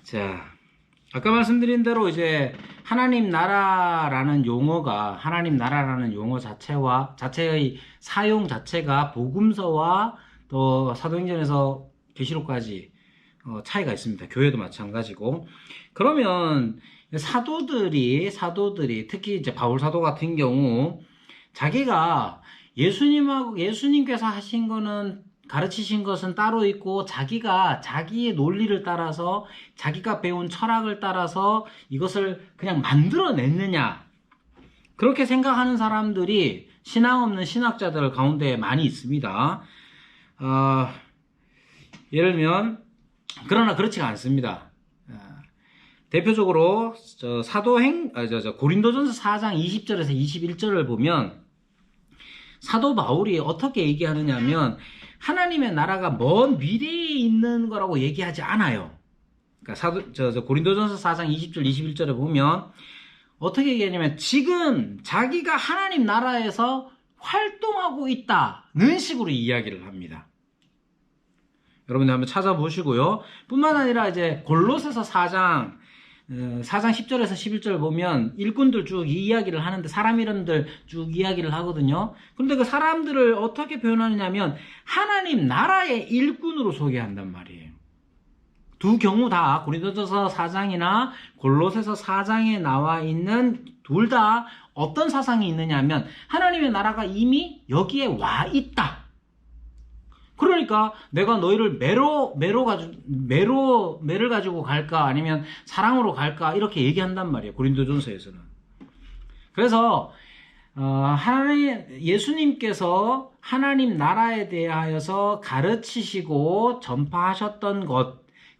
자, 아까 말씀드린 대로 이제 하나님 나라라는 용어 자체의 사용 자체가 복음서와 또 사도행전에서 계시록까지 차이가 있습니다. 교회도 마찬가지고. 그러면 사도들이 특히 이제 바울 사도 같은 경우 자기가 예수님께서 하신 거는 가르치신 것은 따로 있고 자기가 자기의 논리를 따라서 자기가 배운 철학을 따라서 이것을 그냥 만들어냈느냐, 그렇게 생각하는 사람들이 신앙 없는 신학자들 가운데 많이 있습니다. 예를 들면 그러나 그렇지가 않습니다. 대표적으로 고린도전서 4장 20절에서 21절을 보면 사도 바울이 어떻게 얘기하느냐 하면 하나님의 나라가 먼 미래에 있는 거라고 얘기하지 않아요. 그러니까 고린도전서 4장 20절 21절에 보면 어떻게 얘기하냐면 지금 자기가 하나님 나라에서 활동하고 있다는 식으로 이야기를 합니다. 여러분들 한번 찾아보시고요. 뿐만 아니라 이제 골로새서 4장 10절에서 11절을 보면 일꾼들 쭉 이야기를 하는데 사람 이름들 쭉 이야기를 하거든요. 그런데 그 사람들을 어떻게 표현하느냐면 하나님 나라의 일꾼으로 소개한단 말이에요. 두 경우 다 고린도전서 4장이나 골로새서 4장에 나와 있는 둘 다 어떤 사상이 있느냐면 하나님의 나라가 이미 여기에 와 있다. 그러니까 내가 너희를 매를 가지고 갈까 아니면 사랑으로 갈까 이렇게 얘기한단 말이에요. 고린도전서에서는. 그래서 예수님께서 하나님 나라에 대하여서 가르치시고 전파하셨던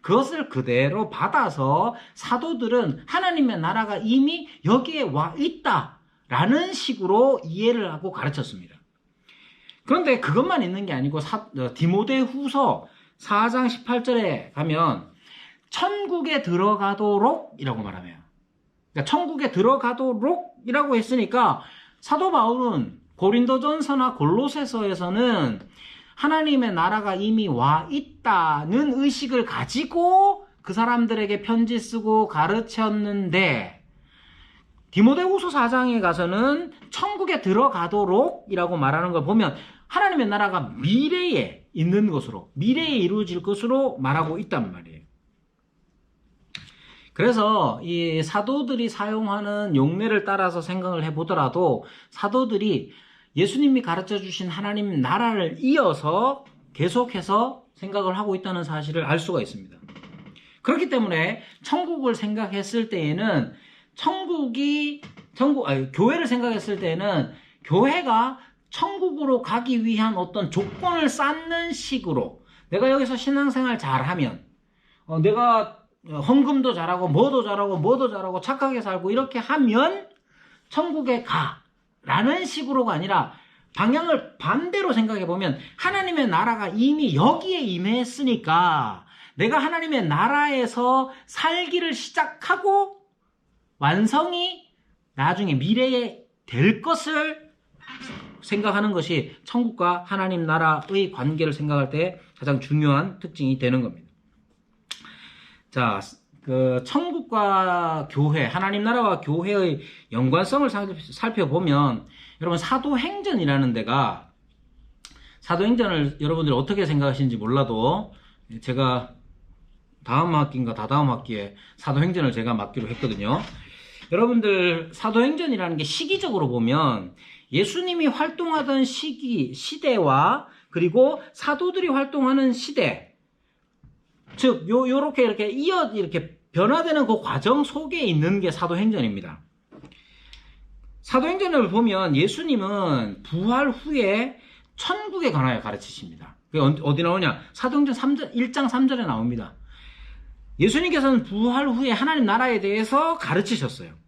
그것을 그대로 받아서 사도들은 하나님의 나라가 이미 여기에 와 있다라는 식으로 이해를 하고 가르쳤습니다. 그런데 그것만 있는 게 아니고 디모데후서 4장 18절에 가면 천국에 들어가도록 이라고 말하며, 그러니까 천국에 들어가도록 이라고 했으니까 사도 바울은 고린도전서나 골로새서에서는 하나님의 나라가 이미 와 있다는 의식을 가지고 그 사람들에게 편지 쓰고 가르쳤는데 디모데후서 4장에 가서는 천국에 들어가도록 이라고 말하는 걸 보면 하나님의 나라가 미래에 있는 것으로, 미래에 이루어질 것으로 말하고 있단 말이에요. 그래서 이 사도들이 사용하는 용례를 따라서 생각을 해보더라도 사도들이 예수님이 가르쳐 주신 하나님 나라를 이어서 계속해서 생각을 하고 있다는 사실을 알 수가 있습니다. 그렇기 때문에 천국을 생각했을 때에는 교회를 생각했을 때는 교회가 천국으로 가기 위한 어떤 조건을 쌓는 식으로, 내가 여기서 신앙생활 잘하면, 내가 헌금도 잘하고 뭐도 잘하고 착하게 살고 이렇게 하면 천국에 가라는 식으로가 아니라 방향을 반대로 생각해 보면 하나님의 나라가 이미 여기에 임했으니까 내가 하나님의 나라에서 살기를 시작하고 완성이 나중에 미래에 될 것을 생각하는 것이 천국과 하나님 나라의 관계를 생각할 때 가장 중요한 특징이 되는 겁니다. 자, 천국과 교회, 하나님 나라와 교회의 연관성을 살펴보면 여러분 사도행전이라는 데가, 사도행전을 여러분들이 어떻게 생각하시는지 몰라도 제가 다음 학기인가 다다음 학기에 사도행전을 제가 맡기로 했거든요. 여러분들 사도행전이라는 게 시기적으로 보면 예수님이 활동하던 시대와 그리고 사도들이 활동하는 시대, 즉 이렇게 변화되는 그 과정 속에 있는 게 사도행전입니다. 사도행전을 보면 예수님은 부활 후에 천국에 관하여 가르치십니다. 그게 어디 나오냐? 사도행전 1장 3절에 나옵니다. 예수님께서는 부활 후에 하나님 나라에 대해서 가르치셨어요.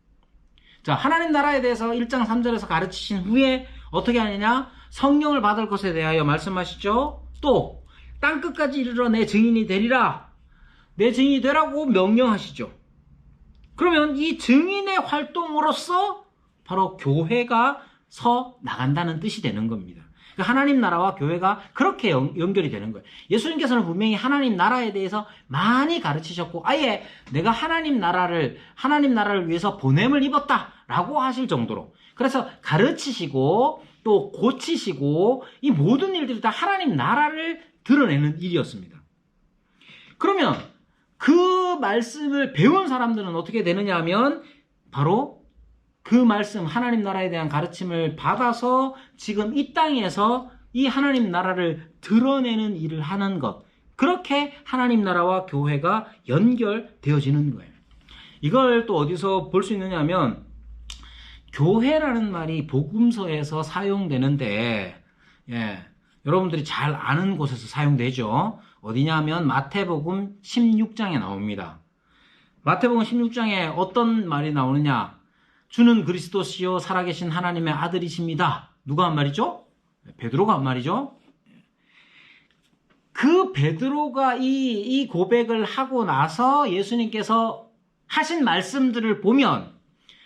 자, 하나님 나라에 대해서 1장 3절에서 가르치신 후에 어떻게 하느냐? 성령을 받을 것에 대하여 말씀하시죠. 또 땅끝까지 이르러 내 증인이 되리라. 내 증인이 되라고 명령하시죠. 그러면 이 증인의 활동으로서 바로 교회가 서 나간다는 뜻이 되는 겁니다. 그러니까 하나님 나라와 교회가 그렇게 연결이 되는 거예요. 예수님께서는 분명히 하나님 나라에 대해서 많이 가르치셨고, 아예 내가 하나님 나라를 위해서 보냄을 입었다라고 하실 정도로, 그래서 가르치시고 또 고치시고 이 모든 일들이 다 하나님 나라를 드러내는 일이었습니다. 그러면 그 말씀을 배운 사람들은 어떻게 되느냐 하면 바로 그 말씀, 하나님 나라에 대한 가르침을 받아서 지금 이 땅에서 이 하나님 나라를 드러내는 일을 하는 것, 그렇게 하나님 나라와 교회가 연결되어지는 거예요. 이걸 또 어디서 볼 수 있느냐 하면 교회라는 말이 복음서에서 사용되는데, 여러분들이 잘 아는 곳에서 사용되죠. 어디냐면 마태복음 16장에 나옵니다. 마태복음 16장에 어떤 말이 나오느냐? 주는 그리스도시요 살아계신 하나님의 아들이십니다. 누가 한 말이죠? 베드로가 한 말이죠. 그 베드로가 이 고백을 하고 나서 예수님께서 하신 말씀들을 보면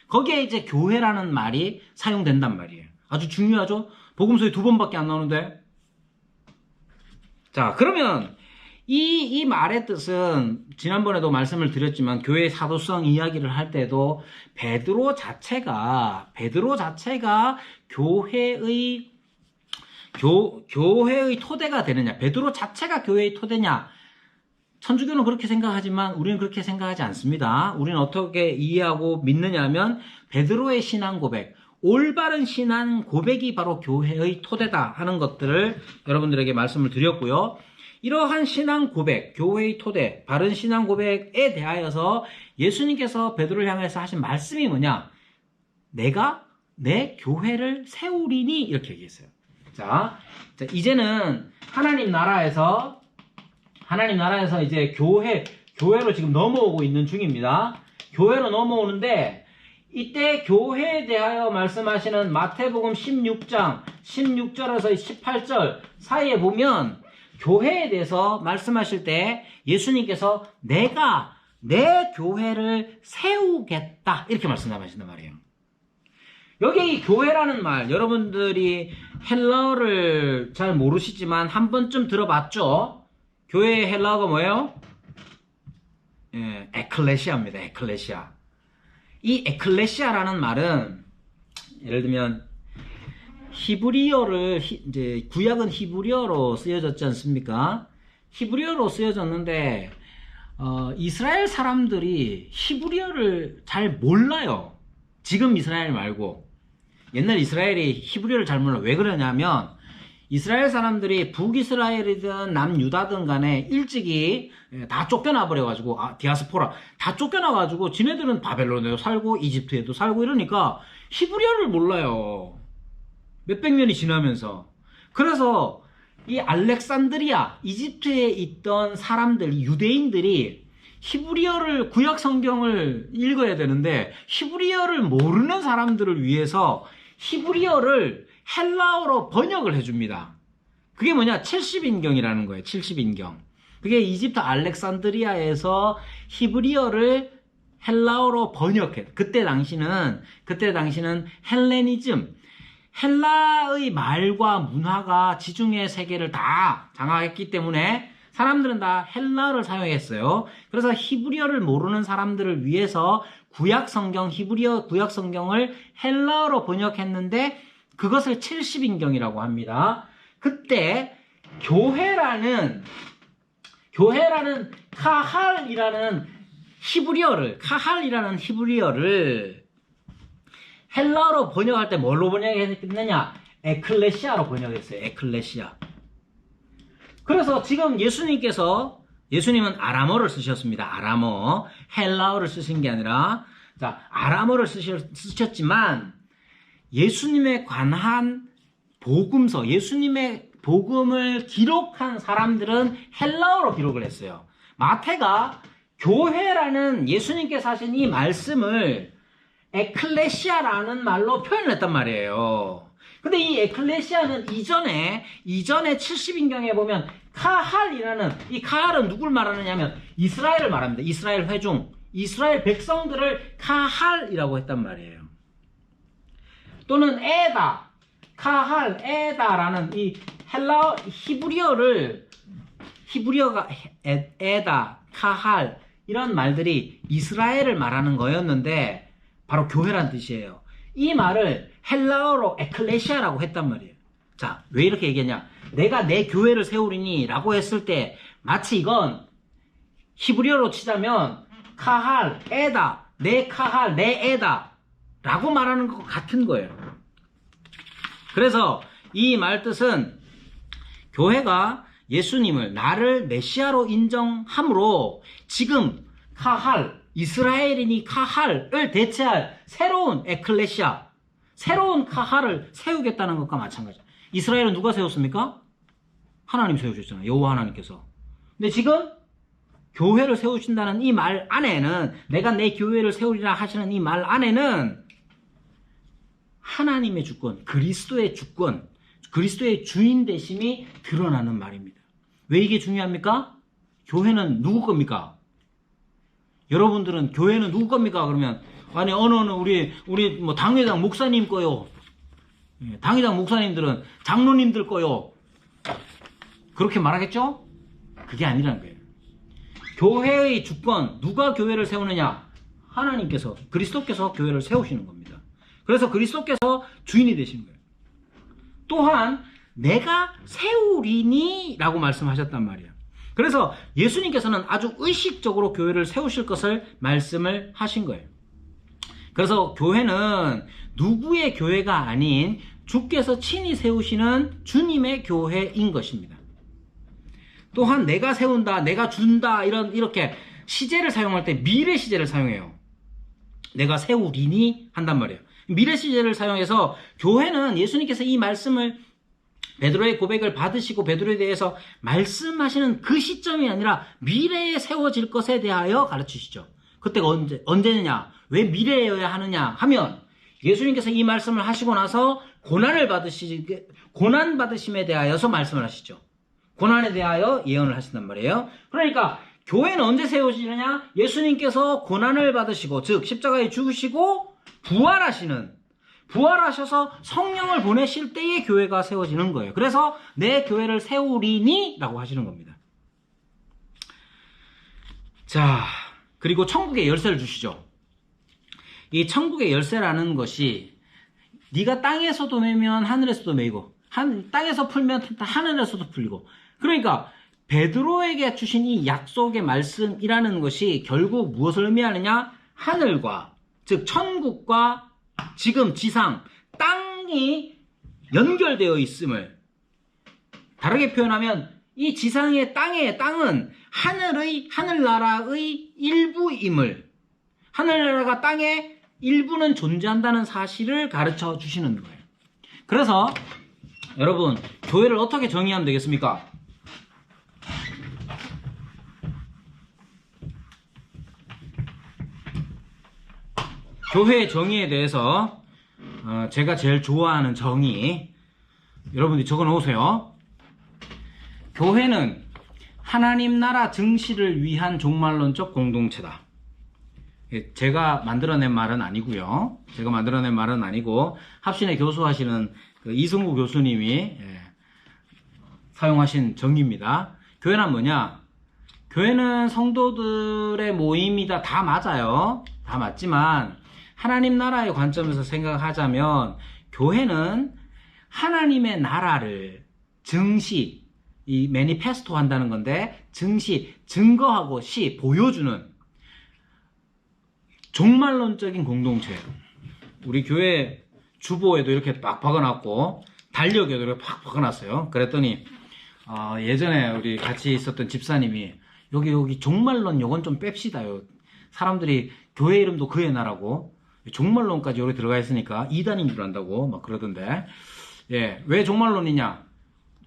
거기에 이제 교회라는 말이 사용된단 말이에요. 아주 중요하죠? 복음서에 2번밖에 안 나오는데. 자, 그러면 이 말의 뜻은 지난번에도 말씀을 드렸지만 교회의 사도성 이야기를 할 때도 베드로 자체가 교회의 토대가 되느냐, 베드로 자체가 교회의 토대냐, 천주교는 그렇게 생각하지만 우리는 그렇게 생각하지 않습니다. 우리는 어떻게 이해하고 믿느냐 하면 베드로의 신앙 고백, 올바른 신앙 고백이 바로 교회의 토대다 하는 것들을 여러분들에게 말씀을 드렸고요. 이러한 신앙 고백, 교회의 토대, 바른 신앙 고백에 대하여서 예수님께서 베드로를 향해서 하신 말씀이 뭐냐? 내가 내 교회를 세우리니, 이렇게 얘기했어요. 자, 이제는 하나님 나라에서 이제 교회로 지금 넘어오고 있는 중입니다. 교회로 넘어오는데, 이때 교회에 대하여 말씀하시는 마태복음 16장 16절에서 18절 사이에 보면 교회에 대해서 말씀하실 때 예수님께서 내가 내 교회를 세우겠다, 이렇게 말씀하신단 말이에요. 여기 이 교회라는 말, 여러분들이 헬라어를 잘 모르시지만 한 번쯤 들어봤죠? 교회의 헬라어가 뭐예요? 에클레시아입니다. 에클레시아. 이 에클레시아라는 말은 예를 들면 히브리어를 이제 구약은 히브리어로 쓰여졌지 않습니까? 히브리어로 쓰여졌는데 이스라엘 사람들이 히브리어를 잘 몰라요. 지금 이스라엘 말고 옛날 이스라엘이 히브리어를 잘 몰라. 왜 그러냐면 이스라엘 사람들이 북이스라엘이든 남유다든 간에 일찍이 다 쫓겨나 버려가지고, 디아스포라 다 쫓겨나가지고 지네들은 바벨론에도 살고 이집트에도 살고 이러니까 히브리어를 몰라요. 몇백 년이 지나면서. 그래서 이 알렉산드리아, 이집트에 있던 사람들, 유대인들이 히브리어를, 구약 성경을 읽어야 되는데 히브리어를 모르는 사람들을 위해서 히브리어를 헬라어로 번역을 해줍니다. 그게 뭐냐? 70인경이라는 거예요. 70인경. 그게 이집트 알렉산드리아에서 히브리어를 헬라어로 번역해. 그때 당시는 헬레니즘, 헬라의 말과 문화가 지중해 세계를 다 장악했기 때문에 사람들은 다 헬라어를 사용했어요. 그래서 히브리어를 모르는 사람들을 위해서 구약 성경, 히브리어 구약 성경을 헬라어로 번역했는데 그것을 70인경이라고 합니다. 그때 교회라는 카할이라는 히브리어를 헬라어로 번역할 때 뭘로 번역했느냐? 에클레시아로 번역했어요. 에클레시아. 그래서 지금 예수님은 아람어를 쓰셨습니다. 아람어. 헬라어를 쓰신 게 아니라, 아람어를 쓰셨지만, 예수님에 관한 복음서, 예수님의 복음을 기록한 사람들은 헬라어로 기록을 했어요. 마태가 교회라는 예수님께서 하신 이 말씀을 에클레시아라는 말로 표현을 했단 말이에요. 근데 이 에클레시아는 이전에 70인경에 보면 이 카할은 누굴 말하느냐면 이스라엘을 말합니다. 이스라엘 회중, 이스라엘 백성들을 카할이라고 했단 말이에요. 또는 카할, 에다라는 이 히브리어가 에다, 카할 이런 말들이 이스라엘을 말하는 거였는데 바로 교회란 뜻이에요. 이 말을 헬라어로 에클레시아라고 했단 말이에요. 자, 왜 이렇게 얘기했냐? 내가 내 교회를 세우리니 라고 했을 때 마치 이건 히브리어로 치자면 카할, 에다, 내 카할, 내 에다 라고 말하는 것 같은 거예요. 그래서 이 말 뜻은 교회가 예수님을 나를 메시아로 인정함으로 지금 카할, 이스라엘인이 카할을 대체할 새로운 에클레시아, 새로운 카할을 세우겠다는 것과 마찬가지입니다. 이스라엘은 누가 세웠습니까? 하나님 세우셨잖아요. 여호와 하나님께서. 근데 지금 교회를 세우신다는 이 말 안에는, 내가 내 교회를 세우리라 하시는 이 말 안에는 하나님의 주권, 그리스도의 주권, 그리스도의 주인 되심이 드러나는 말입니다. 왜 이게 중요합니까? 교회는 누구 겁니까? 여러분들은 교회는 누구 겁니까? 그러면 아니 어느 우리 뭐 당회장 목사님 거요. 당회장 목사님들은 장로님들 거요. 그렇게 말하겠죠? 그게 아니라는 거예요. 교회의 주권, 누가 교회를 세우느냐? 하나님께서, 그리스도께서 교회를 세우시는 겁니다. 그래서 그리스도께서 주인이 되신 거예요. 또한 내가 세우리니 라고 말씀하셨단 말이에요. 그래서 예수님께서는 아주 의식적으로 교회를 세우실 것을 말씀을 하신 거예요. 그래서 교회는 누구의 교회가 아닌 주께서 친히 세우시는 주님의 교회인 것입니다. 또한 내가 세운다, 내가 준다 이렇게 시제를 사용할 때 미래 시제를 사용해요. 내가 세우리니 한단 말이에요. 미래 시제를 사용해서 교회는 예수님께서 이 말씀을 베드로의 고백을 받으시고 베드로에 대해서 말씀하시는 그 시점이 아니라 미래에 세워질 것에 대하여 가르치시죠. 그때가 언제느냐? 왜 미래여야 하느냐 하면 예수님께서 이 말씀을 하시고 나서 고난 받으심에 대하여서 말씀을 하시죠. 고난에 대하여 예언을 하신단 말이에요. 그러니까 교회는 언제 세워지느냐? 예수님께서 고난을 받으시고, 즉 십자가에 죽으시고 부활하셔서 성령을 보내실 때에 교회가 세워지는 거예요. 그래서 내 교회를 세우리니 라고 하시는 겁니다. 자, 그리고 천국의 열쇠를 주시죠. 이 천국의 열쇠라는 것이 네가 땅에서도 매면 하늘에서도 매이고 땅에서 풀면 하늘에서도 풀리고, 그러니까 베드로에게 주신 이 약속의 말씀이라는 것이 결국 무엇을 의미하느냐? 하늘과, 즉 천국과 지금 지상 땅이 연결되어 있음을, 다르게 표현하면 이 지상의 땅은 하늘나라의 일부임을, 하늘나라가 땅의 일부는 존재한다는 사실을 가르쳐 주시는 거예요. 그래서 여러분, 교회를 어떻게 정의하면 되겠습니까? 교회의 정의에 대해서 제가 제일 좋아하는 정의, 여러분들이 적어 놓으세요. 교회는 하나님 나라 증시를 위한 종말론적 공동체다. 제가 만들어낸 말은 아니고요. 제가 만들어낸 말은 아니고 합신에 교수하시는 그 이승우 교수님이 사용하신 정의입니다. 교회는 뭐냐? 교회는 성도들의 모임이다. 다 맞아요. 다 맞지만 하나님 나라의 관점에서 생각하자면 교회는 하나님의 나라를 증시, 이 매니페스토 한다는 건데, 증시, 증거하고 보여주는 종말론적인 공동체예요. 우리 교회 주보에도 이렇게 빡 박아놨고 달력에도 이렇게 팍 박아놨어요. 그랬더니 예전에 우리 같이 있었던 집사님이 여기 종말론 요건 좀 뺍시다요. 사람들이 교회 이름도 그의 나라고 종말론까지 여기 들어가 있으니까 이단인 줄 안다고 막 그러던데, 예, 왜 종말론이냐?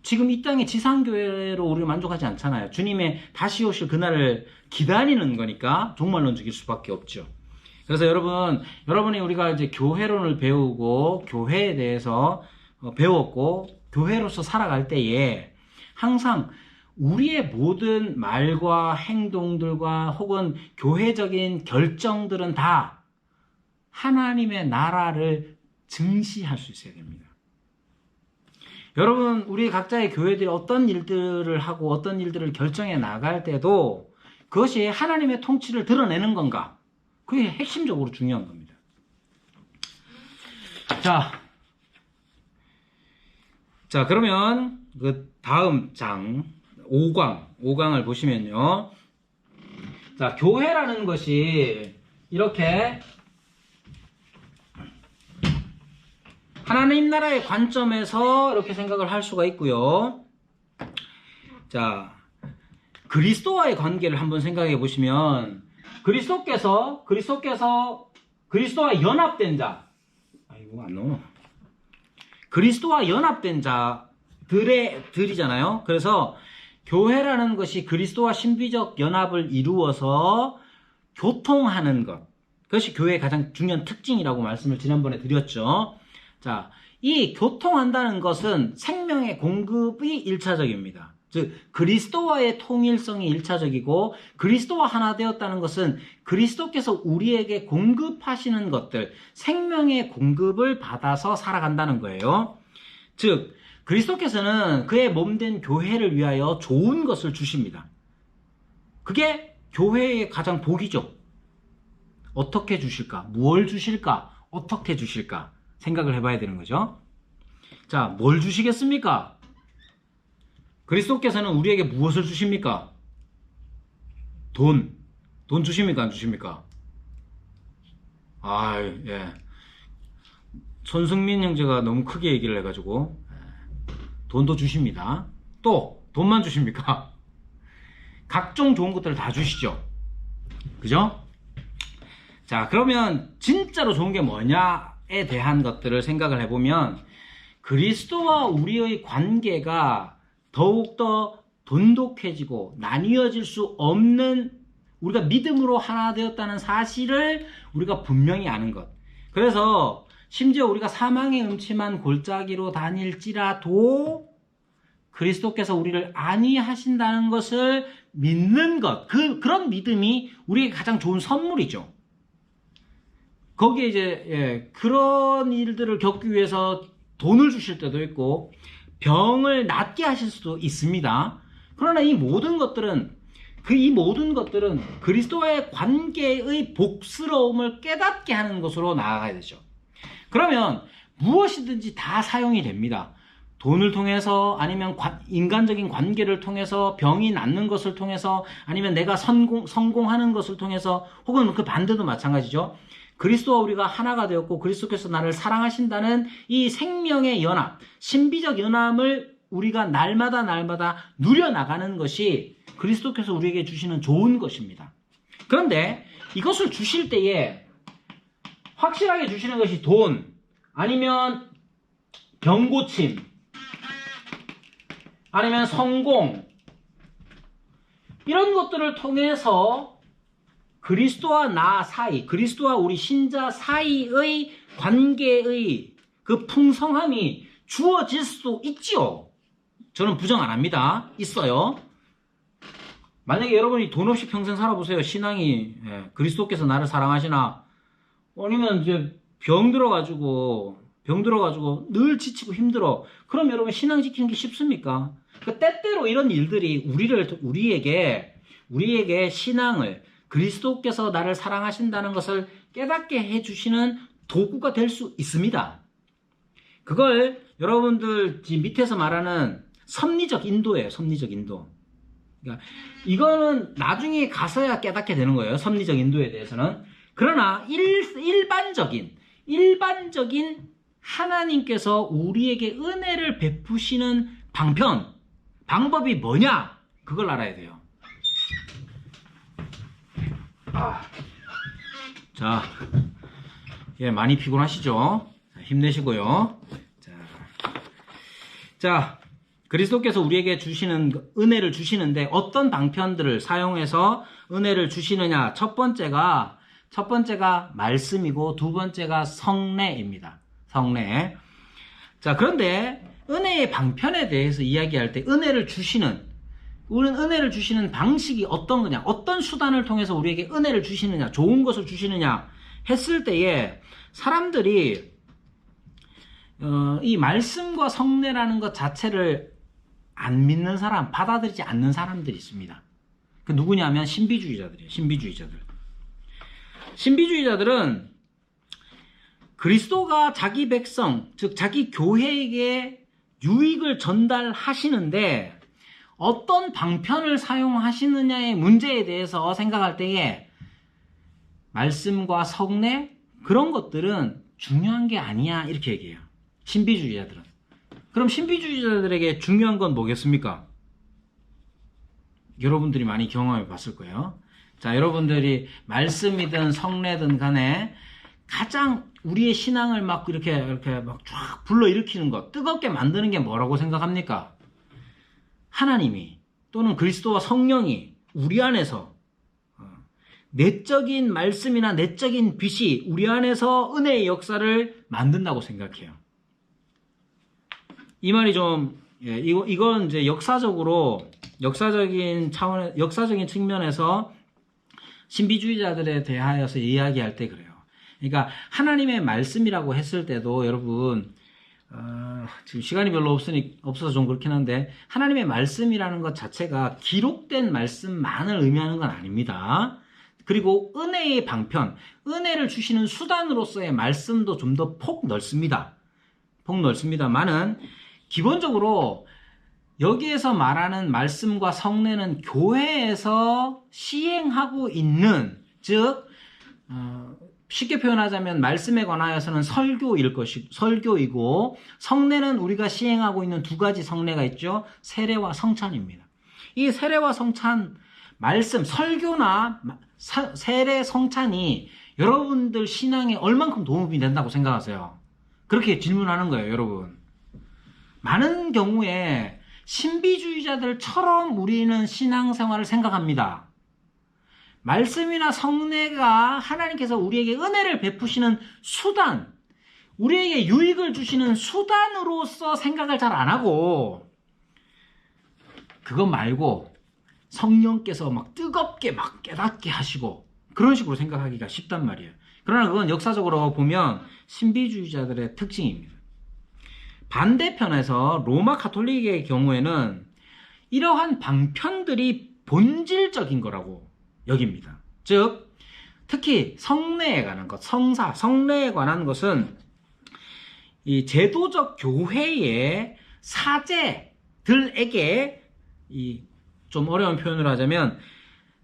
지금 이 땅의 지상교회로 우리가 만족하지 않잖아요. 주님의 다시 오실 그날을 기다리는 거니까 종말론적일 수밖에 없죠. 그래서 여러분이 우리가 이제 교회론을 배우고 교회에 대해서 배웠고 교회로서 살아갈 때에 항상 우리의 모든 말과 행동들과 혹은 교회적인 결정들은 다 하나님의 나라를 증시할 수 있어야 됩니다. 여러분, 우리 각자의 교회들이 어떤 일들을 하고 어떤 일들을 결정해 나갈 때도 그것이 하나님의 통치를 드러내는 건가? 그게 핵심적으로 중요한 겁니다. 자, 그러면 그 다음 장 5강을 보시면요. 자, 교회라는 것이 이렇게 하나님 나라의 관점에서 이렇게 생각을 할 수가 있고요. 자, 그리스도와의 관계를 한번 생각해 보시면 그리스도와 연합된 자, 아이고 안 나오나? 그리스도와 연합된 자들이잖아요. 그래서 교회라는 것이 그리스도와 신비적 연합을 이루어서 교통하는 것, 그것이 교회의 가장 중요한 특징이라고 말씀을 지난번에 드렸죠. 자, 이 교통한다는 것은 생명의 공급이 1차적입니다. 즉 그리스도와의 통일성이 1차적이고, 그리스도와 하나 되었다는 것은 그리스도께서 우리에게 공급하시는 것들, 생명의 공급을 받아서 살아간다는 거예요. 즉 그리스도께서는 그의 몸된 교회를 위하여 좋은 것을 주십니다. 그게 교회의 가장 복이죠. 어떻게 주실까? 무엇을 주실까? 어떻게 주실까? 생각을 해봐야 되는 거죠. 자, 뭘 주시겠습니까? 그리스도께서는 우리에게 무엇을 주십니까? 돈 주십니까? 안 주십니까? 예. 손승민 형제가 너무 크게 얘기를 해가지고, 돈도 주십니다. 또 돈만 주십니까? 각종 좋은 것들을 다 주시죠. 그죠? 자, 그러면 진짜로 좋은 게 뭐냐에 대한 것들을 생각을 해보면, 그리스도와 우리의 관계가 더욱더 돈독해지고 나뉘어질 수 없는, 우리가 믿음으로 하나 되었다는 사실을 우리가 분명히 아는 것. 그래서 심지어 우리가 사망의 음침한 골짜기로 다닐지라도 그리스도께서 우리를 안위하신다는 것을 믿는 것, 그런 믿음이 우리에게 가장 좋은 선물이죠. 거기에 이제 그런 일들을 겪기 위해서 돈을 주실 때도 있고 병을 낫게 하실 수도 있습니다. 그러나 이 모든 것들은 그리스도와의 관계의 복스러움을 깨닫게 하는 것으로 나아가야 되죠. 그러면 무엇이든지 다 사용이 됩니다. 돈을 통해서, 아니면 인간적인 관계를 통해서, 병이 낫는 것을 통해서, 아니면 내가 성공하는 것을 통해서, 혹은 그 반대도 마찬가지죠. 그리스도와 우리가 하나가 되었고 그리스도께서 나를 사랑하신다는 이 생명의 연합, 신비적 연합을 우리가 날마다 누려나가는 것이 그리스도께서 우리에게 주시는 좋은 것입니다. 그런데 이것을 주실 때에 확실하게 주시는 것이 돈, 아니면 병고침, 아니면 성공, 이런 것들을 통해서 그리스도와 나 사이, 그리스도와 우리 신자 사이의 관계의 그 풍성함이 주어질 수도 있지요. 저는 부정 안 합니다. 있어요. 만약에 여러분이 돈 없이 평생 살아보세요. 신앙이, 그리스도께서 나를 사랑하시나, 아니면 이제 병 들어가지고 늘 지치고 힘들어. 그럼 여러분 신앙 지키는 게 쉽습니까? 그 때때로 이런 일들이 우리에게 신앙을, 그리스도께서 나를 사랑하신다는 것을 깨닫게 해주시는 도구가 될 수 있습니다. 그걸 여러분들 밑에서 말하는 섭리적 인도예요. 섭리적 인도. 그러니까 이거는 나중에 가서야 깨닫게 되는 거예요. 섭리적 인도에 대해서는. 그러나 일반적인 하나님께서 우리에게 은혜를 베푸시는 방법이 뭐냐? 그걸 알아야 돼요. 자, 많이 피곤하시죠? 힘내시고요. 자, 그리스도께서 우리에게 주시는 은혜를 주시는데 어떤 방편들을 사용해서 은혜를 주시느냐? 첫 번째가 말씀이고, 두 번째가 성례입니다. 성례. 자, 그런데 은혜의 방편에 대해서 이야기할 때 은혜를 주시는 방식이 어떤 거냐, 어떤 수단을 통해서 우리에게 은혜를 주시느냐, 좋은 것을 주시느냐 했을 때에 사람들이 이 말씀과 성례라는 것 자체를 안 믿는 사람, 받아들이지 않는 사람들이 있습니다. 그 누구냐면 신비주의자들이에요. 신비주의자들은 그리스도가 자기 백성, 즉 자기 교회에게 유익을 전달하시는데 어떤 방편을 사용하시느냐의 문제에 대해서 생각할 때에 말씀과 성례 그런 것들은 중요한 게 아니야 이렇게 얘기해요. 신비주의자들은. 그럼 신비주의자들에게 중요한 건 뭐겠습니까? 여러분들이 많이 경험해 봤을 거예요. 자, 여러분들이 말씀이든 성례든 간에 가장 우리의 신앙을 막 이렇게 막 쫙 불러일으키는 것, 뜨겁게 만드는 게 뭐라고 생각합니까? 하나님이 또는 그리스도와 성령이 우리 안에서 내적인 말씀이나 내적인 빛이 우리 안에서 은혜의 역사를 만든다고 생각해요. 이 말이 좀, 이건 이제 역사적인 측면에서 신비주의자들에 대하여서 이야기할 때 그래요. 그러니까 하나님의 말씀이라고 했을 때도 여러분, 지금 시간이 별로 없어서 좀 그렇긴 한데, 하나님의 말씀이라는 것 자체가 기록된 말씀만을 의미하는 건 아닙니다. 그리고 은혜의 방편, 은혜를 주시는 수단으로서의 말씀도 좀 더 폭 넓습니다. 많은 기본적으로 여기에서 말하는 말씀과 성례는 교회에서 시행하고 있는, 즉 쉽게 표현하자면 말씀에 관하여서는 설교이고, 성례는 우리가 시행하고 있는 두 가지 성례가 있죠. 세례와 성찬입니다. 이 세례와 성찬, 말씀, 설교나 세례, 성찬이 여러분들 신앙에 얼만큼 도움이 된다고 생각하세요? 그렇게 질문하는 거예요, 여러분. 많은 경우에 신비주의자들처럼 우리는 신앙생활을 생각합니다. 말씀이나 성례가 하나님께서 우리에게 은혜를 베푸시는 수단, 우리에게 유익을 주시는 수단으로서 생각을 잘 안 하고, 그것 말고 성령께서 막 뜨겁게 막 깨닫게 하시고 그런 식으로 생각하기가 쉽단 말이에요. 그러나 그건 역사적으로 보면 신비주의자들의 특징입니다. 반대편에서 로마 가톨릭의 경우에는 이러한 방편들이 본질적인 거라고 여깁니다. 즉, 특히 성례에 관한 것, 성례에 관한 것은 이 제도적 교회의 사제들에게 좀 어려운 표현을 하자면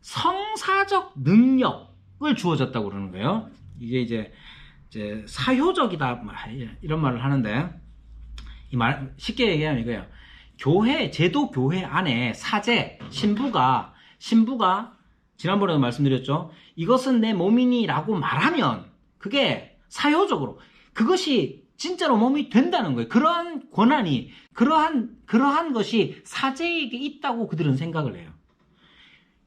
성사적 능력을 주어졌다고 그러는 거예요. 이게 이제 사효적이다 이런 말을 하는데, 이 말 쉽게 얘기하면 이거예요. 제도 교회 안에 사제, 신부가 지난번에도 말씀드렸죠. 이것은 내 몸이니 라고 말하면 그게 사효적으로 그것이 진짜로 몸이 된다는 거예요. 그러한 권한이, 그러한 것이 사제에게 있다고 그들은 생각을 해요.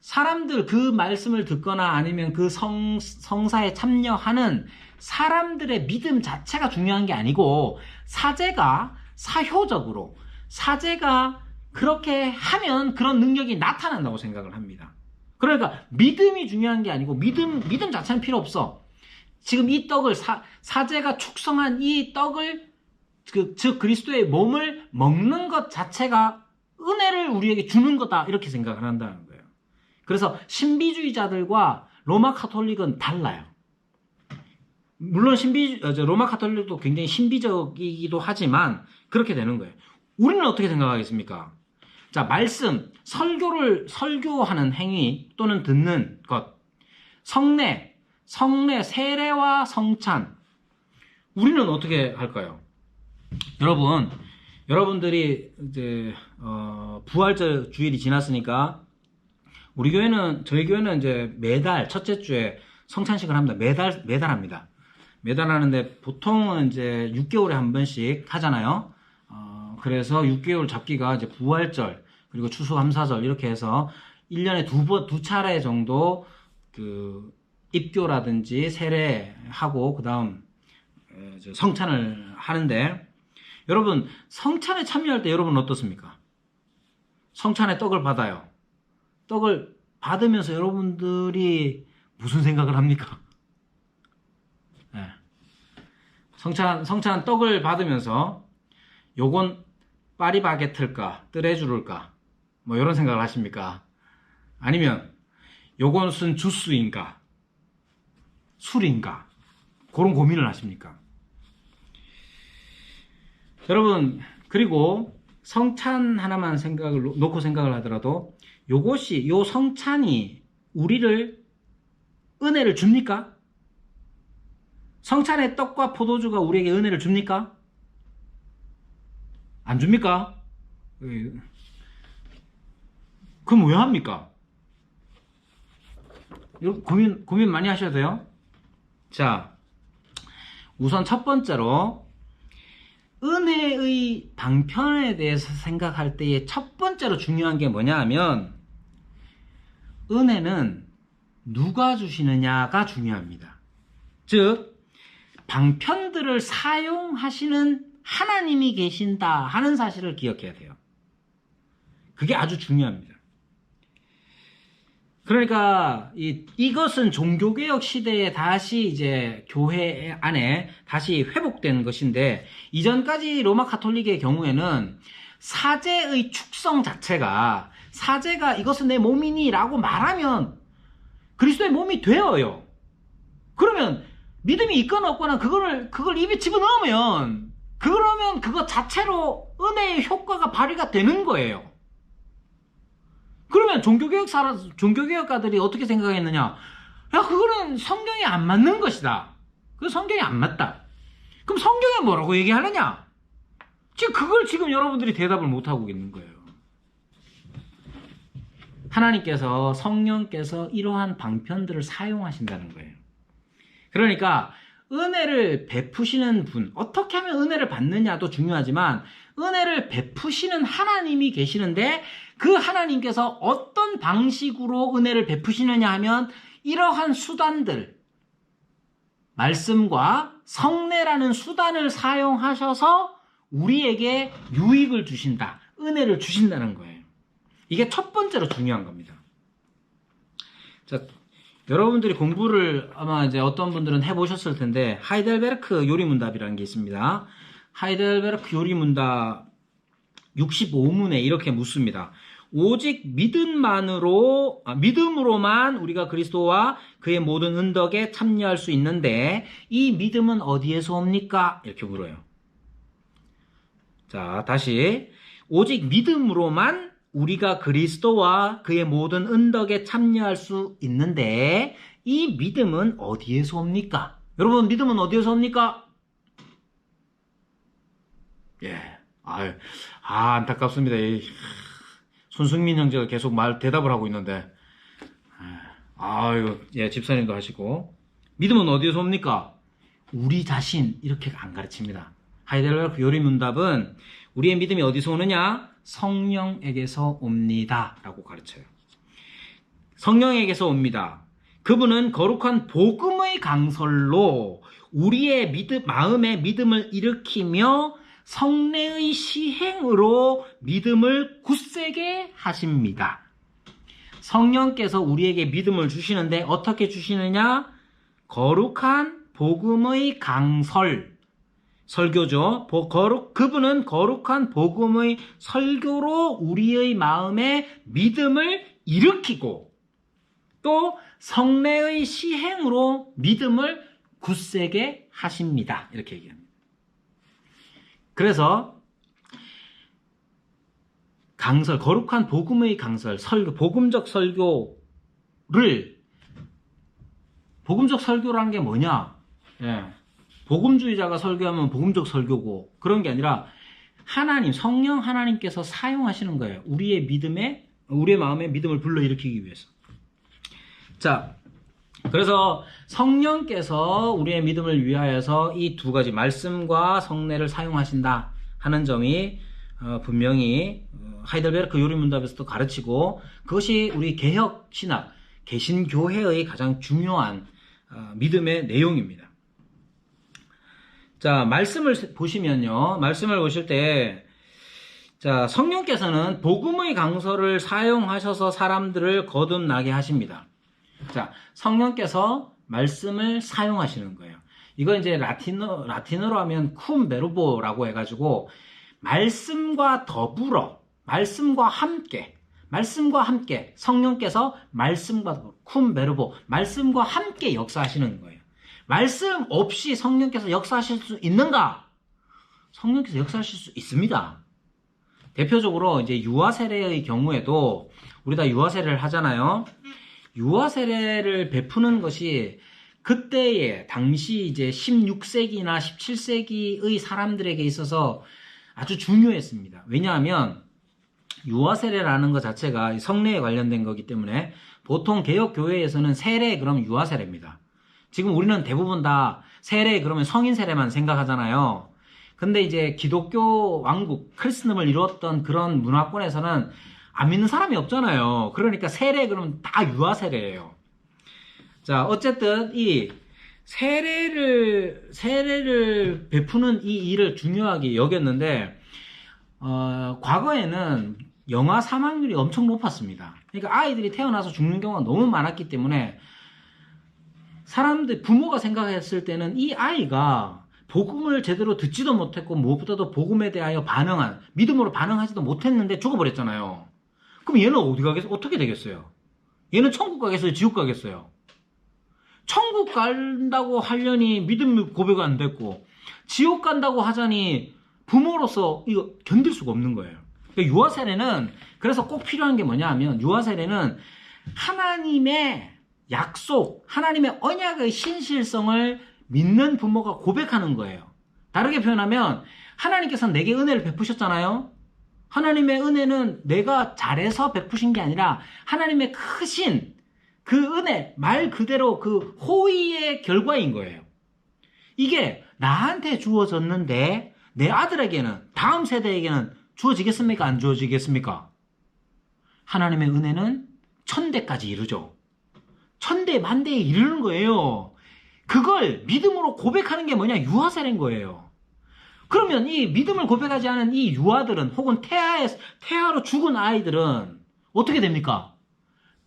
사람들 그 말씀을 듣거나 아니면 그 성사에 참여하는 사람들의 믿음 자체가 중요한 게 아니고, 사제가 사효적으로, 사제가 그렇게 하면 그런 능력이 나타난다고 생각을 합니다. 그러니까 믿음이 중요한 게 아니고, 믿음 자체는 필요 없어. 지금 이 떡을 사제가 축성한 이 떡을, 즉 그리스도의 몸을 먹는 것 자체가 은혜를 우리에게 주는 거다 이렇게 생각을 한다는 거예요. 그래서 신비주의자들과 로마 가톨릭은 달라요. 물론 로마 가톨릭도 굉장히 신비적이기도 하지만 그렇게 되는 거예요. 우리는 어떻게 생각하겠습니까? 자, 말씀, 설교하는 행위 또는 듣는 것, 성례, 세례와 성찬, 우리는 어떻게 할까요? 여러분들이 이제 부활절 주일이 지났으니까 저희 교회는 이제 매달 첫째 주에 성찬식을 합니다. 매달 합니다. 매달 하는데 보통은 이제 6개월에 한 번씩 하잖아요. 그래서 6개월 잡기가 이제 부활절 그리고 추수감사절 이렇게 해서 1년에 두 차례 정도 그 입교라든지 세례하고 그다음 성찬을 하는데, 여러분 성찬에 참여할 때 여러분 어떻습니까? 성찬에 떡을 받아요. 떡을 받으면서 여러분들이 무슨 생각을 합니까? 네. 성찬 떡을 받으면서 요건 파리바게트일까 뜨레주를까 뭐 이런 생각을 하십니까? 아니면 요것은 주스인가 술인가 그런 고민을 하십니까? 여러분, 그리고 성찬 하나만 놓고 생각을 하더라도 요 성찬이 우리를 은혜를 줍니까? 성찬의 떡과 포도주가 우리에게 은혜를 줍니까? 안 줍니까? 그럼 왜 합니까? 고민 많이 하셔야 돼요. 자, 우선 첫 번째로 은혜의 방편에 대해서 생각할 때의 첫 번째로 중요한 게 뭐냐 하면 은혜는 누가 주시느냐가 중요합니다. 즉 방편들을 사용하시는 하나님이 계신다 하는 사실을 기억해야 돼요. 그게 아주 중요합니다. 그러니까 이것은 종교개혁 시대에 다시 이제 교회 안에 다시 회복된 것인데 이전까지 로마 가톨릭의 경우에는 사제의 축성 자체가 사제가 이것은 내 몸이니 라고 말하면 그리스도의 몸이 되어요. 그러면 믿음이 있거나 없거나 그걸 입에 집어넣으면 그러면 그것 자체로 은혜의 효과가 발휘가 되는 거예요. 그러면 종교개혁가들이 어떻게 생각했느냐? 야, 그거는 성경에 안 맞는 것이다. 그 성경에 안 맞다. 그럼 성경에 뭐라고 얘기하느냐? 그걸 지금 여러분들이 대답을 못하고 있는 거예요. 하나님께서, 성령께서 이러한 방편들을 사용하신다는 거예요. 그러니까 은혜를 베푸시는 분, 어떻게 하면 은혜를 받느냐도 중요하지만 은혜를 베푸시는 하나님이 계시는데 그 하나님께서 어떤 방식으로 은혜를 베푸시느냐 하면 이러한 수단들, 말씀과 성례라는 수단을 사용하셔서 우리에게 유익을 주신다, 은혜를 주신다는 거예요. 이게 첫 번째로 중요한 겁니다. 자, 여러분들이 공부를 아마 이제 어떤 분들은 해보셨을 텐데 하이델베르크 요리문답이라는 게 있습니다. 하이델베르크 요리문답 65문에 이렇게 묻습니다. 오직 믿음으로만 우리가 그리스도와 그의 모든 은덕에 참여할 수 있는데 이 믿음은 어디에서 옵니까? 이렇게 물어요. 자, 다시 오직 믿음으로만 우리가 그리스도와 그의 모든 은덕에 참여할 수 있는데 이 믿음은 어디에서 옵니까? 여러분, 믿음은 어디에서 옵니까? 예, 안타깝습니다. 손승민 형제가 계속 대답을 하고 있는데, 예, 집사님도 하시고. 믿음은 어디에서 옵니까? 우리 자신, 이렇게 안 가르칩니다. 하이델베르크 요리문답은 우리의 믿음이 어디서 오느냐? 성령에게서 옵니다. 라고 가르쳐요. 성령에게서 옵니다. 그분은 거룩한 복음의 강설로 우리의 마음의 믿음을 일으키며 성례의 시행으로 믿음을 굳세게 하십니다. 성령께서 우리에게 믿음을 주시는데 어떻게 주시느냐? 거룩한 복음의 강설, 설교죠. 그분은 거룩한 복음의 설교로 우리의 마음에 믿음을 일으키고 또 성례의 시행으로 믿음을 굳세게 하십니다. 이렇게 얘기합니다. 그래서 강설, 거룩한 복음의 강설, 복음적 설교라는 게 뭐냐? 예. 복음주의자가 설교하면 복음적 설교고 그런 게 아니라 성령 하나님께서 사용하시는 거예요. 우리의 마음에 믿음을 불러일으키기 위해서. 자, 그래서 성령께서 우리의 믿음을 위하여서 이 두 가지 말씀과 성례를 사용하신다 하는 점이 분명히 하이델베르크 요리문답에서도 가르치고 그것이 우리 개혁 신학, 개신교회의 가장 중요한 믿음의 내용입니다. 자, 말씀을 보시면요. 말씀을 보실 때, 자, 성령께서는 복음의 강설을 사용하셔서 사람들을 거듭나게 하십니다. 자, 성령께서 말씀을 사용하시는 거예요. 이거 이제 라틴어로 하면 쿰 베르보라고 해가지고 말씀과 더불어, 말씀과 함께 성령께서 말씀과 쿰 베르보, 말씀과 함께 역사하시는 거예요. 말씀 없이 성령께서 역사하실 수 있는가? 성령께서 역사하실 수 있습니다. 대표적으로 이제 유아 세례의 경우에도 우리 다 유아 세례를 하잖아요. 유아 세례를 베푸는 것이 그때의 당시 이제 16세기나 17세기의 사람들에게 있어서 아주 중요했습니다. 왜냐하면 유아 세례라는 것 자체가 성례에 관련된 거기 때문에 보통 개혁 교회에서는 세례 그러면 유아 세례입니다. 지금 우리는 대부분 다 세례 그러면 성인 세례만 생각하잖아요. 근데 이제 기독교 왕국 크리스천을 이루었던 그런 문화권에서는 안 믿는 사람이 없잖아요. 그러니까 세례 그러면 다 유아 세례예요. 자, 어쨌든 이 세례를 베푸는 이 일을 중요하게 여겼는데 과거에는 영아 사망률이 엄청 높았습니다. 그러니까 아이들이 태어나서 죽는 경우가 너무 많았기 때문에 부모가 생각했을 때는 이 아이가 복음을 제대로 듣지도 못했고 무엇보다도 복음에 대하여 믿음으로 반응하지도 못했는데 죽어버렸잖아요. 그럼 얘는 어디 가겠어요? 어떻게 되겠어요? 얘는 천국 가겠어요? 지옥 가겠어요? 천국 간다고 하려니 믿음 고백 안 됐고 지옥 간다고 하자니 부모로서 이거 견딜 수가 없는 거예요. 그러니까 유아 세례는 그래서 꼭 필요한 게 뭐냐 하면 유아 세례는 하나님의 약속, 하나님의 언약의 신실성을 믿는 부모가 고백하는 거예요. 다르게 표현하면 하나님께서는 내게 은혜를 베푸셨잖아요. 하나님의 은혜는 내가 잘해서 베푸신 게 아니라 하나님의 크신 그 은혜, 말 그대로 그 호의의 결과인 거예요. 이게 나한테 주어졌는데 내 아들에게는, 다음 세대에게는 주어지겠습니까? 안 주어지겠습니까? 하나님의 은혜는 천대까지 이르죠. 천대 만대에 이르는 거예요. 그걸 믿음으로 고백하는 게 뭐냐? 유아세례인 거예요. 그러면 이 믿음을 고백하지 않은 이 유아들은 혹은 태아로 죽은 아이들은 어떻게 됩니까?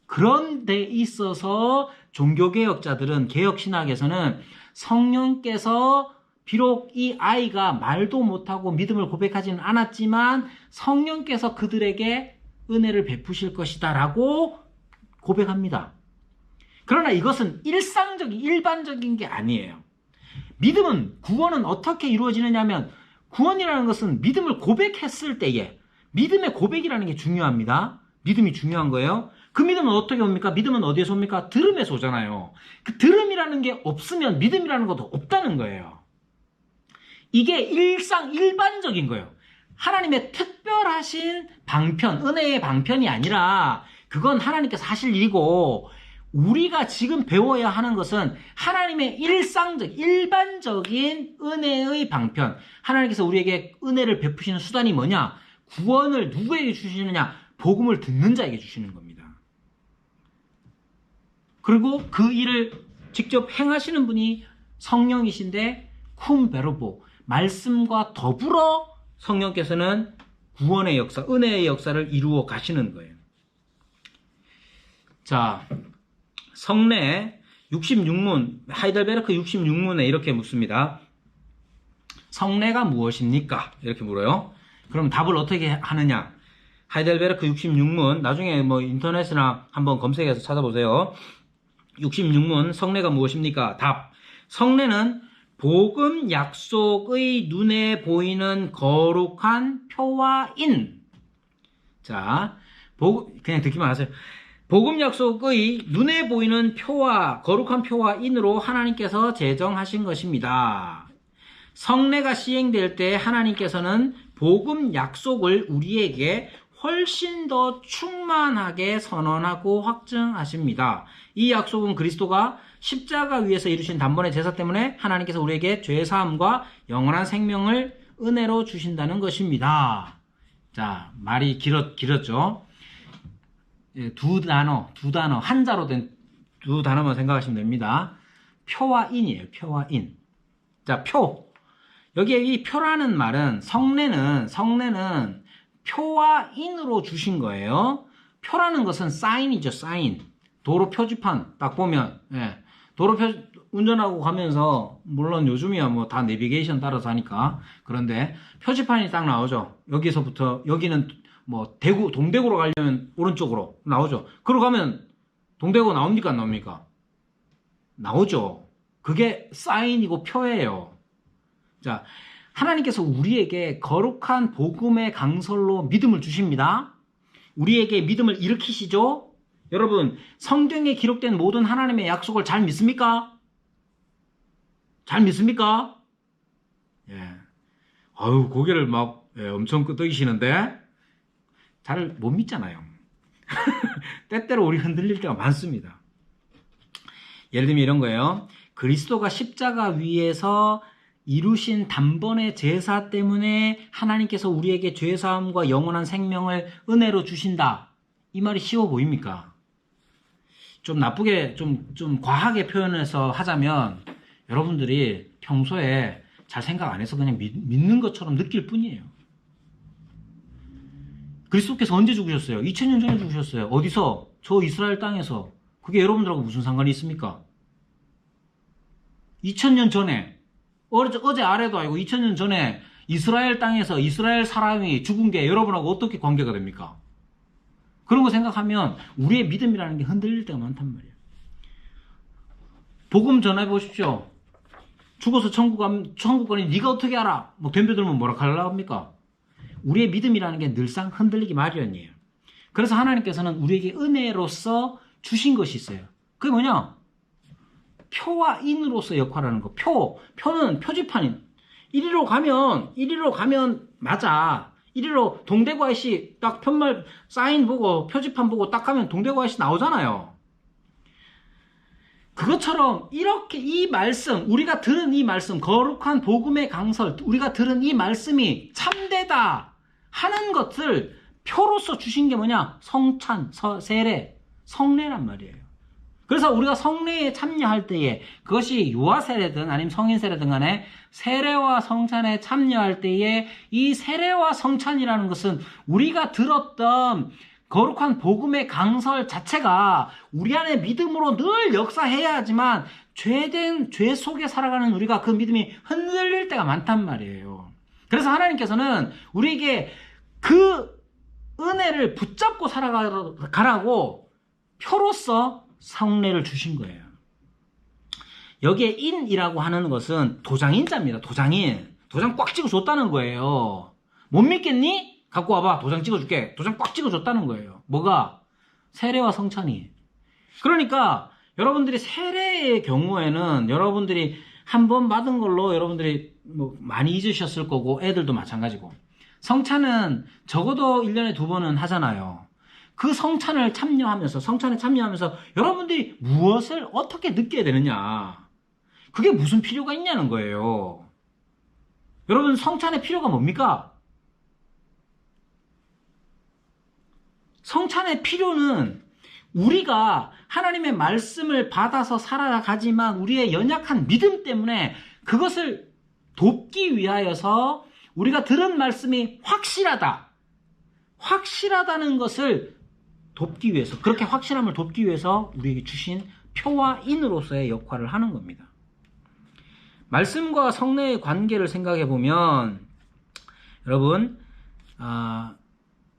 그런 데 있어서 종교개혁자들은 개혁신학에서는 성령께서 비록 이 아이가 말도 못하고 믿음을 고백하지는 않았지만 성령께서 그들에게 은혜를 베푸실 것이다 라고 고백합니다. 그러나 이것은 일반적인 게 아니에요. 구원은 어떻게 이루어지느냐면 구원이라는 것은 믿음을 고백했을 때에 믿음의 고백이라는 게 중요합니다. 믿음이 중요한 거예요. 그 믿음은 어떻게 옵니까? 믿음은 어디에서 옵니까? 들음에서 오잖아요. 그 들음이라는 게 없으면 믿음이라는 것도 없다는 거예요. 이게 일반적인 거예요. 하나님의 특별하신 방편, 은혜의 방편이 아니라 그건 하나님께서 하실 일이고 우리가 지금 배워야 하는 것은 하나님의 일반적인 은혜의 방편. 하나님께서 우리에게 은혜를 베푸시는 수단이 뭐냐? 구원을 누구에게 주시느냐? 복음을 듣는 자에게 주시는 겁니다. 그리고 그 일을 직접 행하시는 분이 성령이신데 쿰 베르보, 말씀과 더불어 성령께서는 구원의 역사, 은혜의 역사를 이루어 가시는 거예요. 자, 성례 66문, 하이델베르크 66문에 이렇게 묻습니다. 성례가 무엇입니까? 이렇게 물어요. 그럼 답을 어떻게 하느냐? 하이델베르크 66문, 나중에 뭐 인터넷이나 한번 검색해서 찾아보세요. 66문, 성례가 무엇입니까? 답. 성례는 복음 약속의 눈에 보이는 거룩한 표와인. 자, 그냥 듣기만 하세요. 복음 약속의 눈에 보이는 거룩한 표와인으로 하나님께서 제정하신 것입니다. 성례가 시행될 때 하나님께서는 복음 약속을 우리에게 훨씬 더 충만하게 선언하고 확증하십니다. 이 약속은 그리스도가 십자가 위에서 이루신 단번의 제사 때문에 하나님께서 우리에게 죄사함과 영원한 생명을 은혜로 주신다는 것입니다. 자, 말이 길었죠. 두 단어, 한자로 된 두 단어만 생각하시면 됩니다. 표와 인이에요. 표와 인. 자, 표. 여기에 이 표라는 말은 성례는 표와 인으로 주신 거예요. 표라는 것은 사인이죠. 사인. 도로 표지판 딱 보면 운전하고 가면서, 물론 요즘이야 뭐 다 내비게이션 따라서 하니까. 그런데 표지판이 딱 나오죠. 여기서부터, 여기는 뭐 대구, 동대구로 가려면 오른쪽으로 나오죠. 그러고 가면 동대구 나옵니까? 안 나옵니까? 나오죠. 그게 사인이고 표예요. 자, 하나님께서 우리에게 거룩한 복음의 강설로 믿음을 주십니다. 우리에게 믿음을 일으키시죠. 여러분, 성경에 기록된 모든 하나님의 약속을 잘 믿습니까? 잘 믿습니까? 예. 아유, 고개를 막 엄청 끄덕이시는데 잘 못 믿잖아요. 때때로 우리 흔들릴 때가 많습니다. 예를 들면 이런 거예요. 그리스도가 십자가 위에서 이루신 단번의 제사 때문에 하나님께서 우리에게 죄사함과 영원한 생명을 은혜로 주신다. 이 말이 쉬워 보입니까? 좀 나쁘게, 좀 과하게 표현해서 하자면 여러분들이 평소에 잘 생각 안 해서 그냥 믿는 것처럼 느낄 뿐이에요. 그리스도께서 언제 죽으셨어요? 2000년 전에 죽으셨어요. 어디서? 저 이스라엘 땅에서. 그게 여러분들하고 무슨 상관이 있습니까? 2000년 전에, 어제 아래도 아니고 2000년 전에 이스라엘 땅에서 이스라엘 사람이 죽은 게 여러분하고 어떻게 관계가 됩니까? 그런 거 생각하면 우리의 믿음이라는 게 흔들릴 때가 많단 말이에요. 복음 전해 보십시오. 죽어서 천국 가니 네가 어떻게 알아? 뭐 덤벼들면 뭐라 하려고 합니까? 우리의 믿음이라는 게 늘상 흔들리기 마련이에요. 그래서 하나님께서는 우리에게 은혜로서 주신 것이 있어요. 그게 뭐냐? 표와 인으로서 역할을 하는 거. 표는 표지판인. 이리로 가면 맞아. 이리로 동대구 아저씨 딱 편말 사인 보고 표지판 보고 딱 가면 동대구 아저씨 나오잖아요. 그것처럼 이렇게 이 말씀, 우리가 들은 이 말씀, 거룩한 복음의 강설, 우리가 들은 이 말씀이 참되다 하는 것을 표로서 주신 게 뭐냐? 성찬, 세례, 성례란 말이에요. 그래서 우리가 성례에 참여할 때에, 그것이 유아세례든 아니면 성인세례든 간에 세례와 성찬에 참여할 때에 이 세례와 성찬이라는 것은 우리가 들었던 거룩한 복음의 강설 자체가 우리 안에 믿음으로 늘 역사해야 하지만 죄 속에 살아가는 우리가 그 믿음이 흔들릴 때가 많단 말이에요. 그래서 하나님께서는 우리에게 그 은혜를 붙잡고 살아가라고 표로서 성례를 주신 거예요. 여기에 인이라고 하는 것은 도장인자입니다. 도장인. 도장 꽉 찍어줬다는 거예요. 못 믿겠니? 갖고 와봐. 도장 찍어줄게. 도장 꽉 찍어줬다는 거예요. 뭐가? 세례와 성찬이. 그러니까 여러분들이 세례의 경우에는 여러분들이 한 번 받은 걸로 여러분들이 뭐 많이 잊으셨을 거고 애들도 마찬가지고, 성찬은 적어도 1년에 2번은 하잖아요. 그 성찬에 참여하면서 여러분들이 무엇을 어떻게 느끼게 되느냐, 그게 무슨 필요가 있냐는 거예요. 여러분, 성찬의 필요가 뭡니까? 성찬의 필요는 우리가 하나님의 말씀을 받아서 살아가지만 우리의 연약한 믿음 때문에 그것을 돕기 위하여서 우리가 들은 말씀이 확실하다는 것을 돕기 위해서, 그렇게 확실함을 돕기 위해서 우리에게 주신 표와 인으로서의 역할을 하는 겁니다. 말씀과 성례의 관계를 생각해 보면 여러분,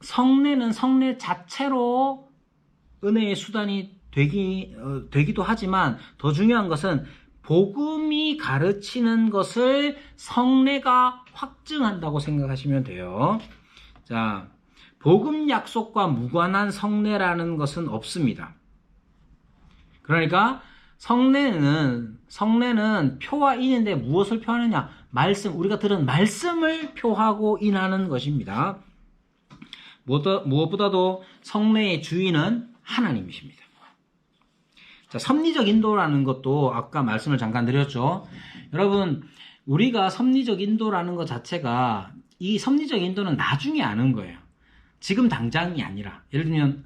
성례는 성례 자체로 은혜의 수단이 되기도 하지만 더 중요한 것은 복음이 가르치는 것을 성례가 확증한다고 생각하시면 돼요. 자, 복음 약속과 무관한 성례라는 것은 없습니다. 그러니까 성례는 표와 인인데 무엇을 표하느냐? 말씀, 우리가 들은 말씀을 표하고 인하는 것입니다. 무엇보다도 성례의 주인은 하나님이십니다. 자, 섭리적 인도라는 것도 아까 말씀을 잠깐 드렸죠. 여러분, 우리가 섭리적 인도라는 것 자체가, 이 섭리적 인도는 나중에 아는 거예요. 지금 당장이 아니라, 예를 들면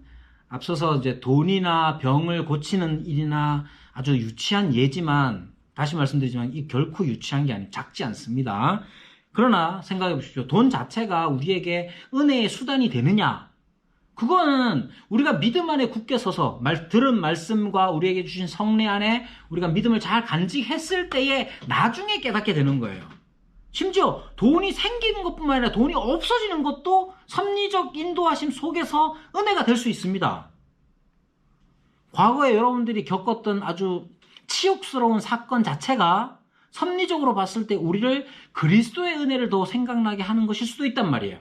앞서서 이제 돈이나 병을 고치는 일이나 아주 유치한 예지만, 다시 말씀드리지만 이 결코 유치한 게 아니고 작지 않습니다. 그러나 생각해 보십시오. 돈 자체가 우리에게 은혜의 수단이 되느냐? 그거는 우리가 믿음 안에 굳게 서서 들은 말씀과 우리에게 주신 성례 안에 우리가 믿음을 잘 간직했을 때에 나중에 깨닫게 되는 거예요. 심지어 돈이 생기는 것뿐만 아니라 돈이 없어지는 것도 섭리적 인도하심 속에서 은혜가 될 수 있습니다. 과거에 여러분들이 겪었던 아주 치욕스러운 사건 자체가 섭리적으로 봤을 때 우리를 그리스도의 은혜를 더 생각나게 하는 것일 수도 있단 말이에요.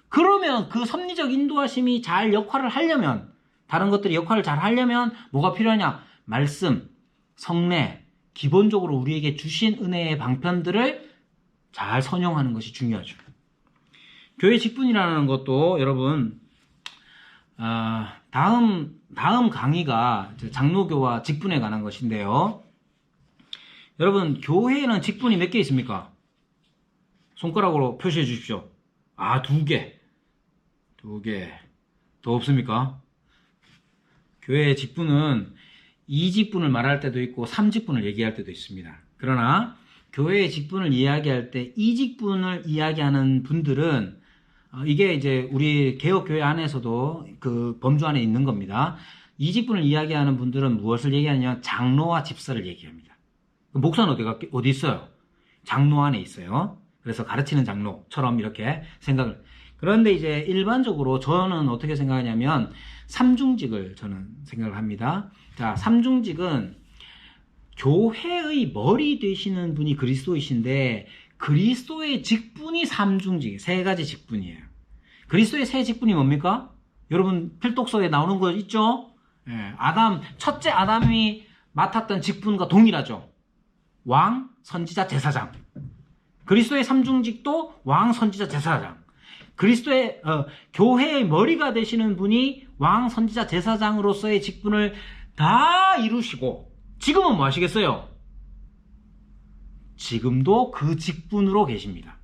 그러면 그 섭리적 인도하심이 잘 역할을 하려면, 다른 것들이 역할을 잘 하려면 뭐가 필요하냐? 말씀, 성례, 기본적으로 우리에게 주신 은혜의 방편들을 잘 선용하는 것이 중요하죠. 교회 직분이라는 것도 여러분 다음 강의가 장로교와 직분에 관한 것인데요. 여러분, 교회에는 직분이 몇 개 있습니까? 손가락으로 표시해 주십시오. 2개. 더 없습니까? 교회의 직분은 2직분을 말할 때도 있고 3직분을 얘기할 때도 있습니다. 그러나 교회의 직분을 이야기할 때 2직분을 이야기하는 분들은 이게 이제 우리 개혁교회 안에서도 그 범주 안에 있는 겁니다. 2직분을 이야기하는 분들은 무엇을 얘기하냐면 장로와 집사를 얘기합니다. 목사는 어디 있어요? 장로 안에 있어요. 그래서 가르치는 장로처럼 이렇게 생각을. 그런데 이제 일반적으로 저는 어떻게 생각하냐면 3중직을 저는 생각을 합니다. 자, 3중직은 교회의 머리 되시는 분이 그리스도이신데 그리스도의 직분이 3중직, 3가지 직분이에요. 그리스도의 세 직분이 뭡니까? 여러분 필독서에 나오는 거 있죠? 첫째 아담이 맡았던 직분과 동일하죠. 왕, 선지자, 제사장. 그리스도의 3중직도 왕, 선지자, 제사장. 그리스도의 교회의 머리가 되시는 분이 왕, 선지자, 제사장으로서의 직분을 다 이루시고 지금은 뭐 하시겠어요? 지금도 그 직분으로 계십니다.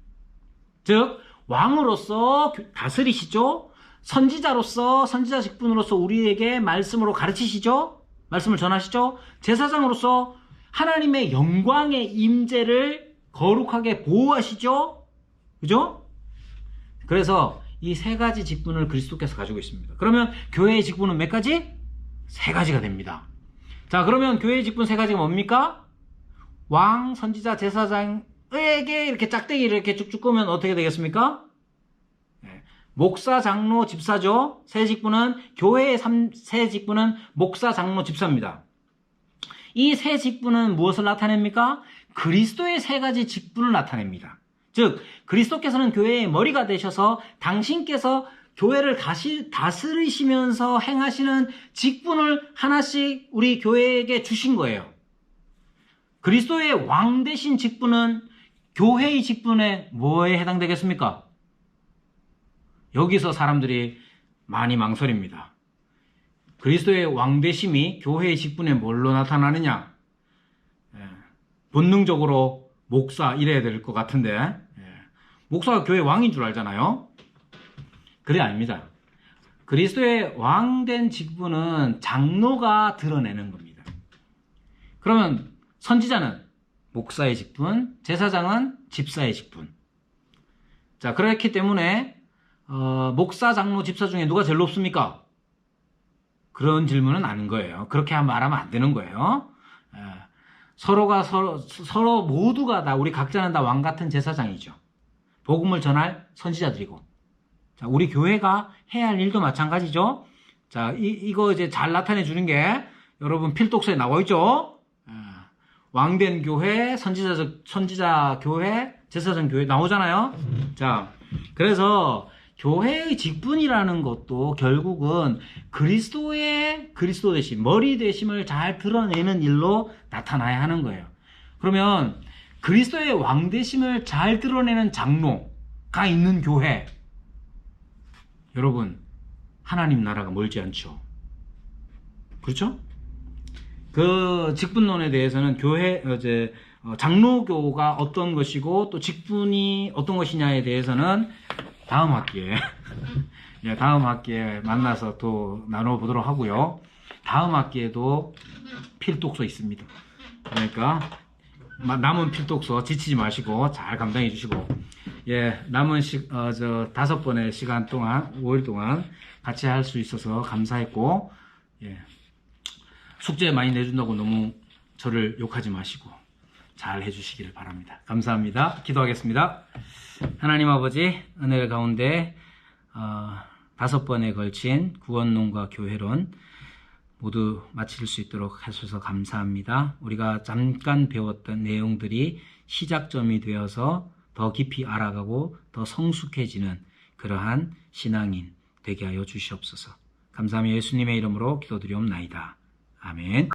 즉 왕으로서 다스리시죠. 선지자로서 선지자 직분으로서 우리에게 말씀으로 가르치시죠. 말씀을 전하시죠. 제사장으로서 하나님의 영광의 임재를 거룩하게 보호하시죠. 그죠? 그래서 이 3가지 직분을 그리스도께서 가지고 있습니다. 그러면 교회의 직분은 몇 가지? 3가지가 됩니다. 자, 그러면 교회의 직분 3가지가 뭡니까? 왕, 선지자, 제사장에게 이렇게 짝대기를 이렇게 쭉쭉 끄면 어떻게 되겠습니까? 목사, 장로, 집사죠. 세 직분은 교회의 세 직분은 목사, 장로, 집사입니다. 이 세 직분은 무엇을 나타냅니까? 그리스도의 3가지 직분을 나타냅니다. 즉 그리스도께서는 교회의 머리가 되셔서 당신께서 교회를 다스리시면서 행하시는 직분을 하나씩 우리 교회에게 주신 거예요. 그리스도의 왕 되신 직분은 교회의 직분에 뭐에 해당되겠습니까? 여기서 사람들이 많이 망설입니다. 그리스도의 왕 되심이 교회의 직분에 뭘로 나타나느냐? 본능적으로 목사 이래야 될 것 같은데 목사가 교회 왕인 줄 알잖아요. 그게 아닙니다. 그리스도의 왕된 직분은 장로가 드러내는 겁니다. 그러면 선지자는 목사의 직분, 제사장은 집사의 직분. 자, 그렇기 때문에 목사, 장로, 집사 중에 누가 제일 높습니까? 그런 질문은 아닌 거예요. 그렇게 말하면 안 되는 거예요. 서로 모두가 다 우리 각자는 다 왕 같은 제사장이죠. 복음을 전할 선지자들이고. 자, 우리 교회가 해야 할 일도 마찬가지죠. 자, 이거 이제 잘 나타내 주는 게 여러분 필독서에 나와 있죠. 왕된 교회, 선지자 교회, 제사장 교회 나오잖아요. 자, 그래서 교회의 직분이라는 것도 결국은 그리스도 되심, 머리 되심을 잘 드러내는 일로 나타나야 하는 거예요. 그러면 그리스도의 왕 되심을 잘 드러내는 장로가 있는 교회, 여러분 하나님 나라가 멀지 않죠. 그렇죠? 그 직분론에 대해서는 장로교가 어떤 것이고 또 직분이 어떤 것이냐에 대해서는 다음 학기에 만나서 또 나눠보도록 하고요. 다음 학기에도 필독서 있습니다. 그러니까 남은 필독서 지치지 마시고 잘 감당해 주시고, 예, 남은 5번의 시간 동안, 5일 동안 같이 할 수 있어서 감사했고, 예, 숙제 많이 내준다고 너무 저를 욕하지 마시고 잘 해주시기를 바랍니다. 감사합니다. 기도하겠습니다. 하나님 아버지, 은혜 가운데 5번에 걸친 구원론과 교회론 모두 마칠 수 있도록 하셔서 감사합니다. 우리가 잠깐 배웠던 내용들이 시작점이 되어서 더 깊이 알아가고 더 성숙해지는 그러한 신앙인 되게 하여 주시옵소서. 감사하며 예수님의 이름으로 기도드리옵나이다. 아멘.